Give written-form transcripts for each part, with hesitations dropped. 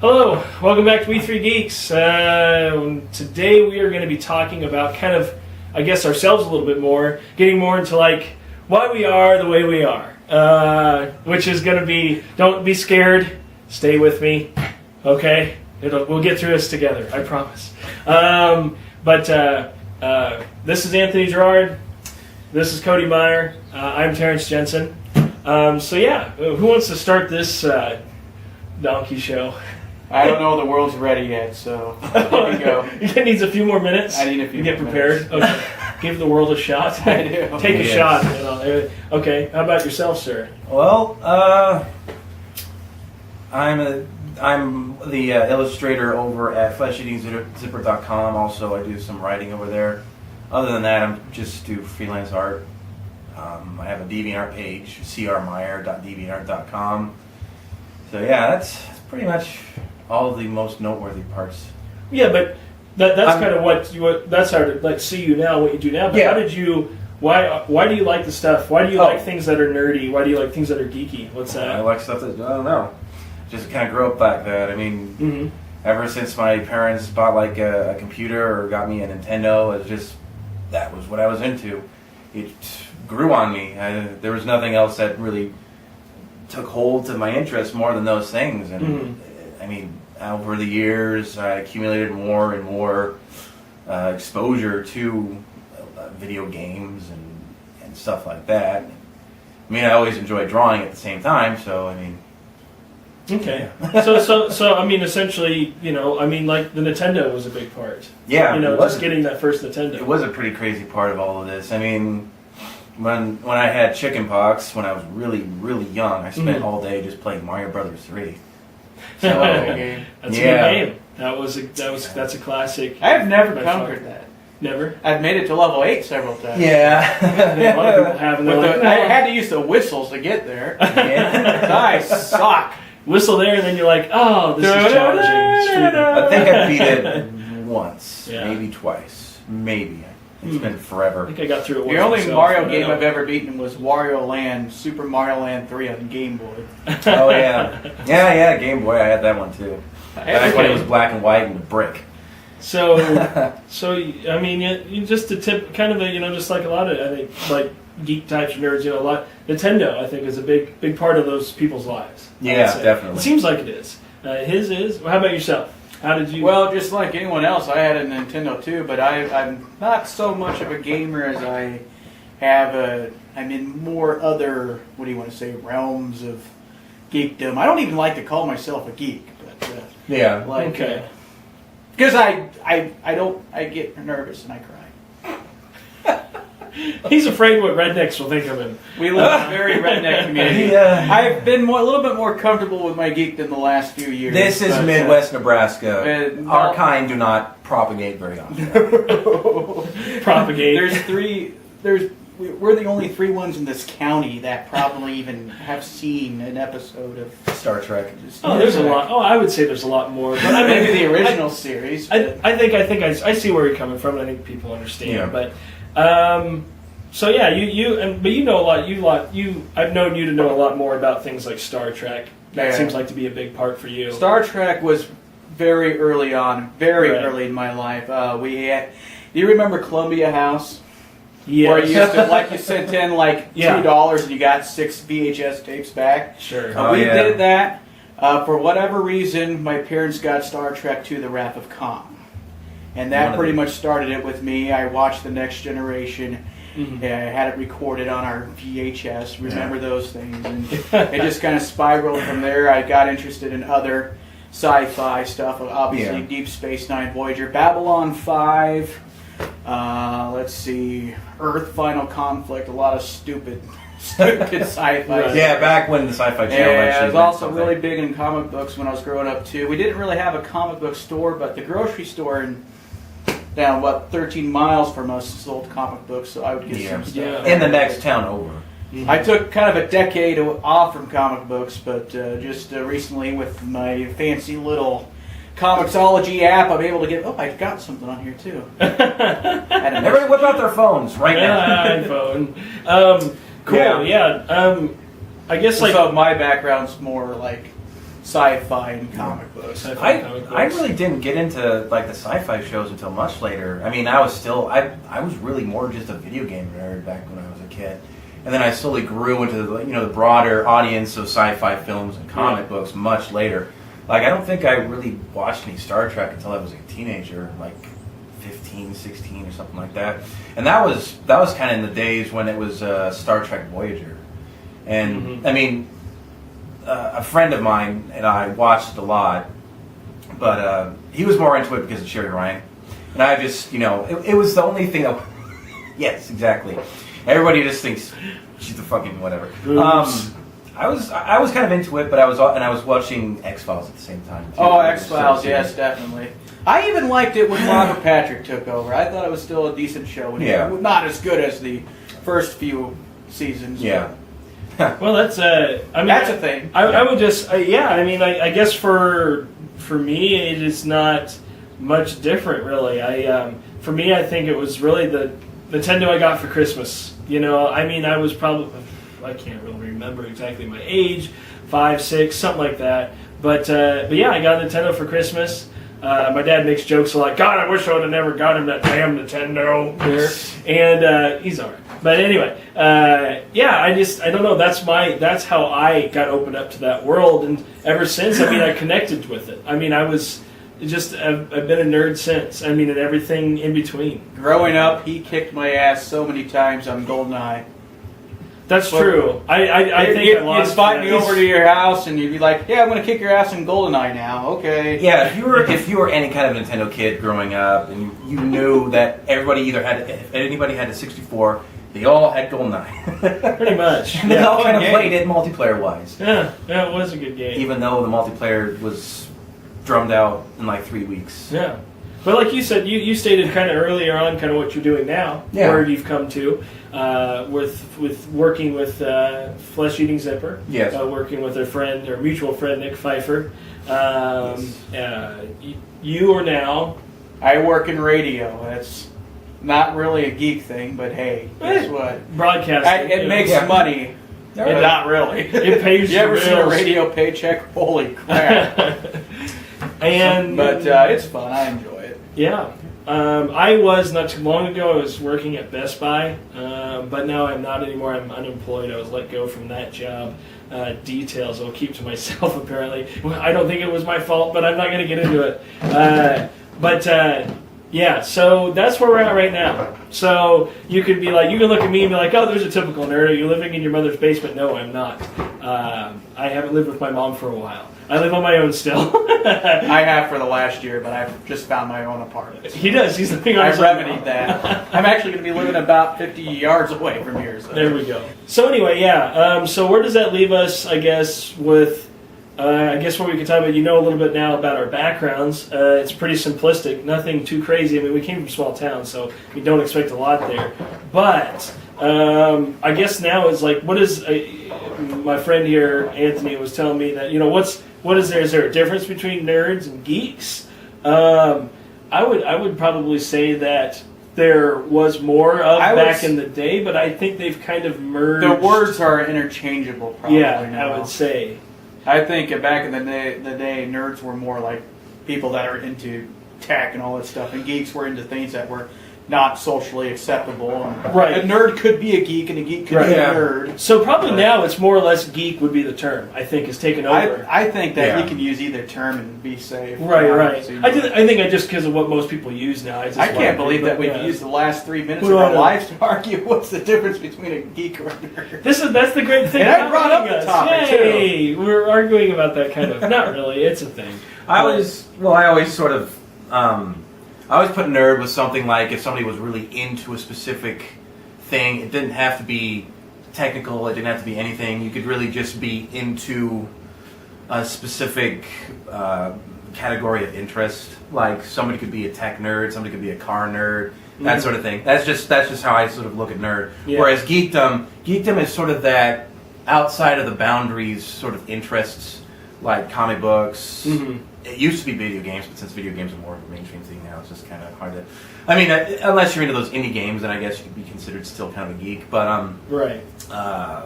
Hello, welcome back to We Three Geeks. Today we are going to be talking about kind of, I guess, ourselves a little bit more, getting more into like why we are the way we are, which is going to be, don't be scared, stay with me, okay? We'll get through this together, I promise. This is Anthony Gerard, this is Cody Meyer, I'm Terrence Jensen. Who wants to start this donkey show? I don't know the world's ready yet, so here we go. It needs a few more minutes. I need a few to get more prepared. minutes. Okay. Give the world a shot. I do. Take a shot. Okay. How about yourself, sir? Well, I'm the illustrator over at flesheatingzipper.com. Also, I do some writing over there. Other than that, I just do freelance art. I have a DeviantArt page, crmeyer.deviantart.com. So yeah, that's pretty much all of the most noteworthy parts. Yeah, but that's kind of that's how to like see you now, what you do now. But how did you? Why do you like the stuff? Why do you like things that are nerdy? Why do you like things that are geeky? What's that? I like stuff that I don't know. Just kind of grew up like that. I mean, ever since my parents bought like a computer or got me a Nintendo, that was what I was into. It grew on me. There was nothing else that really took hold to my interest more than those things. And I mean, over the years, I accumulated more and more exposure to video games and stuff like that. I mean, I always enjoyed drawing at the same time, so I mean. Okay. So I mean, essentially, like the Nintendo was a big part. Yeah. Just getting that first Nintendo. It was a pretty crazy part of all of this. I mean, when I had chicken pox when I was really, really young, I spent all day just playing Mario Brothers 3. So, that's a good game. That's a classic. I have never conquered that. Never? I've made it to level 8 several times. Yeah. A lot of people have. I had to use the whistles to get there. I suck. Whistle there, and then you're like, oh, this is challenging. I think I beat it once, maybe twice, maybe. It's been forever. I think I got through it once. The only Mario game I've ever beaten was Wario Land, Super Mario Land 3 on Game Boy. Oh, yeah. Yeah, Game Boy, I had that one too. Back when it was black and white and a brick. So I mean, you just a tip, kind of just like a lot of, I think, like geek types, nerds, a lot. Nintendo, I think, is a big part of those people's lives. Yeah, definitely. It seems like it is. His is. Well, how about yourself? How did you? Well, just like anyone else, I had a Nintendo too, but I'm not so much of a gamer as I have I'm in more other, what do you want to say, realms of geekdom. I don't even like to call myself a geek, but okay. Because I get nervous and I cry. He's afraid what rednecks will think of him. We live in a very redneck community. Yeah. I've been a little bit more comfortable with my geek than the last few years. This is Midwest Nebraska. Our kind do not propagate very often. Propagate. We're the only 3 ones in this county that probably even have seen an episode of Star Trek. There's a lot. I would say there's a lot more. But I mean, maybe the original series. I think I see where you're coming from. I think people understand. Yeah. But you know a lot. I've known you to know a lot more about things like Star Trek. That seems like to be a big part for you. Star Trek was very early on, early in my life. Do you remember Columbia House? Yeah. Where you used to, you sent in $2 and you got 6 VHS tapes back. Sure. We did that. For whatever reason, my parents got Star Trek II: The Wrath of Khan. And that pretty much started it with me. I watched The Next Generation. I had it recorded on our VHS. Remember those things. And it just kind of spiraled from there. I got interested in other sci-fi stuff. Obviously, Deep Space Nine, Voyager, Babylon 5. Let's see, Earth, Final Conflict. A lot of stupid sci-fi. Yeah, back when the Sci-Fi Channel actually. I was also really big in comic books when I was growing up too. We didn't really have a comic book store, but the grocery store down 13 miles from us sold comic books, so I would get some stuff. In the next town over. I took kind of a decade off from comic books, but just recently with my fancy little Comixology app, I'm able to get. Oh, I got something on here too. Everybody whip out their phones right now. iPhone. Cool. Yeah. I guess so my background's more like sci-fi and comic books. I really didn't get into like the sci-fi shows until much later. I mean, I was really more just a video game nerd back when I was a kid, and then I slowly grew into the broader audience of sci-fi films and comic books much later. Like, I don't think I really watched any Star Trek until I was a teenager, like 15, 16 or something like that. And that was kind of in the days when it was Star Trek Voyager. And, I mean, a friend of mine and I watched it a lot, but he was more into it because of Sherry Ryan. And I just, it was the only thing that... Yes, exactly. Everybody just thinks she's the fucking whatever. I was kind of into it, but I was watching X-Files at the same time too. Oh, X-Files, yes, definitely. I even liked it when Robert Patrick took over. I thought it was still a decent show. Not as good as the first few seasons. Yeah. Well, that's that's a thing. I would just I mean, I guess for me it is not much different really. For me, I think it was really the Nintendo I got for Christmas. I mean, I was probably, I can't really remember exactly my age, 5, 6, something like that. But yeah, I got a Nintendo for Christmas. My dad makes jokes like, God, I wish I would have never got him that damn Nintendo there. And he's alright. But anyway, I don't know. That's how I got opened up to that world, and ever since, I mean, I connected with it. I mean, I've been a nerd since. I mean, and everything in between. Growing up, he kicked my ass so many times on GoldenEye. That's true. I think I lost. You'd invite me over to your house, and you'd be like, "Yeah, I'm going to kick your ass in GoldenEye now." Okay. Yeah, if you were any kind of Nintendo kid growing up, and you knew that everybody if anybody had a 64, they all had GoldenEye. Pretty much. And they all kind of played it multiplayer wise. Yeah, it was a good game. Even though the multiplayer was drummed out in like 3 weeks. Yeah. But like you said, you stated kind of earlier on kind of what you're doing now, where you've come to, with working with Flesh Eating Zipper, yes. Working with our mutual friend Nick Pfeiffer. You are now... I work in radio. That's not really a geek thing, but hey, guess what? Broadcasting. It makes money. Not really. It pays you ever seen a radio paycheck? Holy crap. But it's fun. I enjoy it. Yeah. I was, not too long ago, I was working at Best Buy, but now I'm not anymore. I'm unemployed. I was let go from that job. Details I'll keep to myself, apparently. I don't think it was my fault, but I'm not going to get into it. Yeah, so that's where we're at right now. So you can look at me and be like, oh, there's a typical nerd. Are you living in your mother's basement? No, I'm not. I haven't lived with my mom for a while. I live on my own still. I have for the last year, but I've just found my own apartment. He does. He's living on his own. I remedied that. I'm actually going to be living about 50 yards away from here. So. There we go. So anyway, yeah. So where does that leave us, I guess, with... I guess what we can talk about, a little bit now about our backgrounds. It's pretty simplistic, nothing too crazy. I mean, we came from a small town, so we don't expect a lot there. But I guess now it's like, what is... my friend here, Anthony, was telling me that, what is there? Is there a difference between nerds and geeks? I would probably say that there was more of back in the day, but I think they've kind of merged. The words are interchangeable, probably. Yeah, now. I would say. I think back in the day, nerds were more like people that are into tech and all that stuff, and geeks were into things that were not socially acceptable. Right. A nerd could be a geek, and a geek could be a nerd. So probably now it's more or less geek would be the term, I think, is taken over. I think that you can use either term and be safe. Right. I think just because of what most people use now. I can't believe that we've used the last 3 minutes of our lives to argue what's the difference between a geek or a nerd. That's the great thing. And I brought up the topic, too. We're arguing about that kind of. Not really. It's a thing. I always sort of... I always put nerd with something like if somebody was really into a specific thing, it didn't have to be technical, it didn't have to be anything. You could really just be into a specific category of interest. Like somebody could be a tech nerd, somebody could be a car nerd, that sort of thing. That's just how I sort of look at nerd. Yeah. Whereas geekdom is sort of that outside of the boundaries sort of interests, like comic books. Mm-hmm. It used to be video games, but since video games are more of a mainstream thing now, it's just kind of hard to... I mean, unless you're into those indie games, then I guess you could be considered still kind of a geek. But, right. I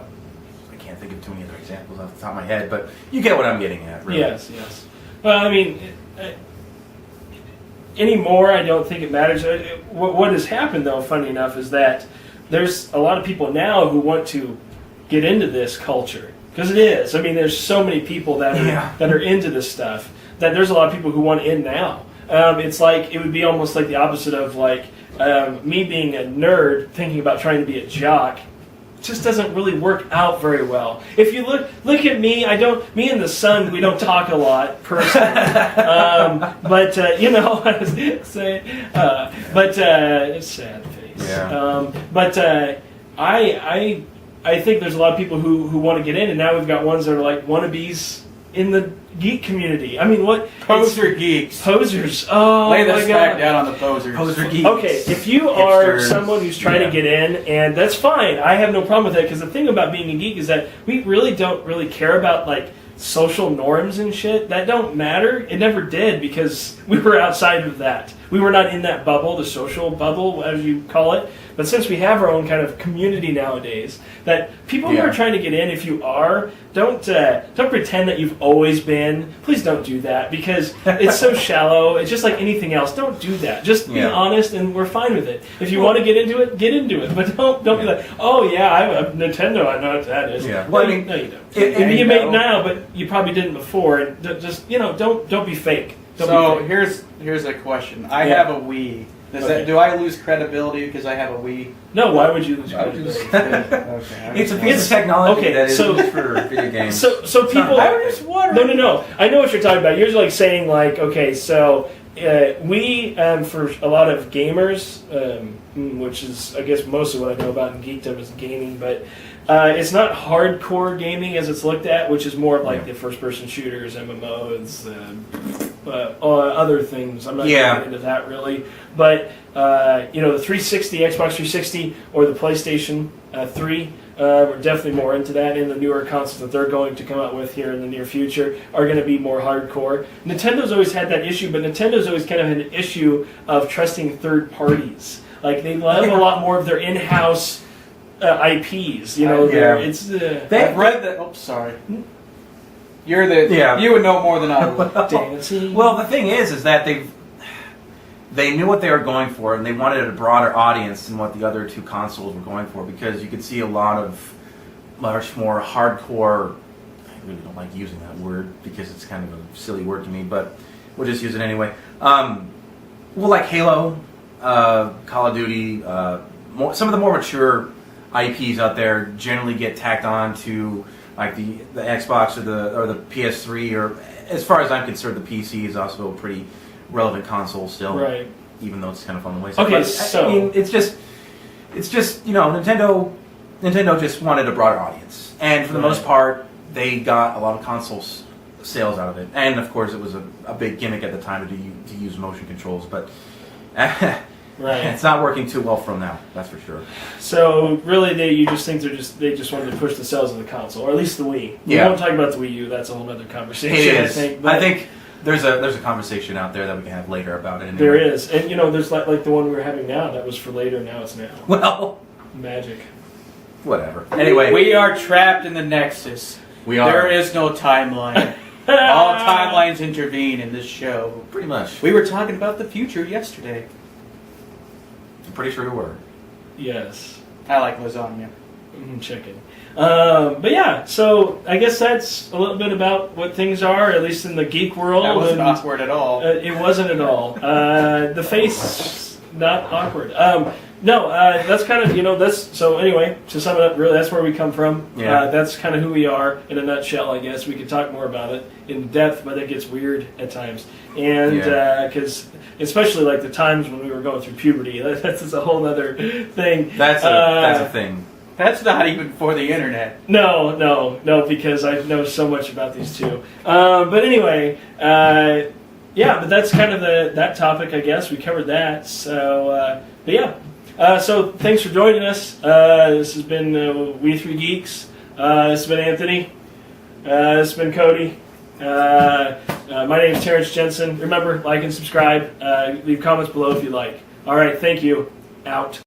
can't think of too many other examples off the top of my head, but you get what I'm getting at. Really. Yes. Well, I mean, anymore, I don't think it matters. What has happened, though, funny enough, is that there's a lot of people now who want to get into this culture. Because it is. I mean, there's so many people that are into this stuff that there's a lot of people who want in now. It's like, it would be almost like the opposite of like me being a nerd thinking about trying to be a jock. Just doesn't really work out very well. If you look at me, me and the sun, we don't talk a lot personally. But you know what I was saying. It's sad face. Yeah. I think there's a lot of people who want to get in, and now we've got ones that are like wannabes in the geek community. I mean, what Poser geeks. Posers. Oh, lay my this God. back down on the posers. Poser geeks. Okay, if you are Hipsters. someone who's trying to get in, and that's fine, I have no problem with that, because the thing about being a geek is that we really don't really care about like social norms and shit. That don't matter. It never did, because we were outside of that. We were not in that bubble, the social bubble, as you call it. But since we have our own kind of community nowadays, that people who are trying to get in, if you are, don't pretend that you've always been. Please don't do that, because it's so shallow. It's just like anything else. Don't do that. Just be honest, and we're fine with it. If you want to get into it, get into it. But don't be like, oh yeah, I have a Nintendo. I know what that is. Yeah. Well, Well, I mean, no, you don't. You may now, but you probably didn't before. And just don't be fake. Don't be fake. Here's a question. I have a Wii. Do I lose credibility because I have a Wii? No, why would you lose credibility? Okay. It's a piece of technology that is so- used for video games. So people. I was just wondering. No. I know what you're talking about. You're like saying like, okay, so we for a lot of gamers, which is I guess mostly what I know about in geekdom is gaming, but it's not hardcore gaming as it's looked at, which is more of like the first-person shooters, MMOs, other things. I'm not going to get into that really, but the 360, Xbox 360, or the PlayStation 3. We're definitely more into that, and the newer consoles that they're going to come out with here in the near future are going to be more hardcore. Nintendo's always had that issue, but Nintendo's always kind of had an issue of trusting third parties. Like, they love a lot more of their in-house IPs. I've read that. Oh, sorry. You're the. Yeah. You would know more than I would. Dancing. Well, the thing is that they knew what they were going for, and they wanted a broader audience than what the other two consoles were going for, because you could see a lot of much more hardcore. I really don't like using that word because it's kind of a silly word to me, but we'll just use it anyway. Like Halo, Call of Duty, some of the more mature IPs out there generally get tacked on to like the Xbox or the PS3, or as far as I'm concerned, the PC is also a pretty relevant console still, right? Even though it's kind of on the wayside. Okay, but, so I mean, it's just Nintendo just wanted a broader audience, and for the most part, they got a lot of consoles sales out of it, and of course, it was a big gimmick at the time to use motion controls, but. It's not working too well for them now, that's for sure. So really, you just think they just wanted to push the sales of the console, or at least the Wii. We won't talk about the Wii U. That's a whole other conversation. It is. I think. I think there's a conversation out there that we can have later about it. Anyway. There is, and there's like the one we were having now. That was for later. Now it's now. Well, magic. Whatever. Anyway, we are trapped in the Nexus. We are. There is no timeline. All timelines intervene in this show. Pretty much. We were talking about the future yesterday. I'm pretty sure we were. Yes. I like lasagna. Chicken. But yeah, so I guess that's a little bit about what things are, at least in the geek world. That wasn't awkward at all. It wasn't at all. The face, not awkward. That's kind of, so anyway, to sum it up, really, that's where we come from. Yeah. That's kind of who we are in a nutshell, I guess. We could talk more about it in depth, but it gets weird at times. And because, especially like the times when we were going through puberty, that's a whole other thing. That's a thing. That's not even for the internet. No, because I know so much about these two. But anyway, but that's kind of that topic, I guess. We covered that. So, but yeah. So thanks for joining us. This has been We Three Geeks. This has been Anthony. This has been Cody. My name is Terrence Jensen. Remember, like and subscribe. Leave comments below if you like. All right, thank you. Out.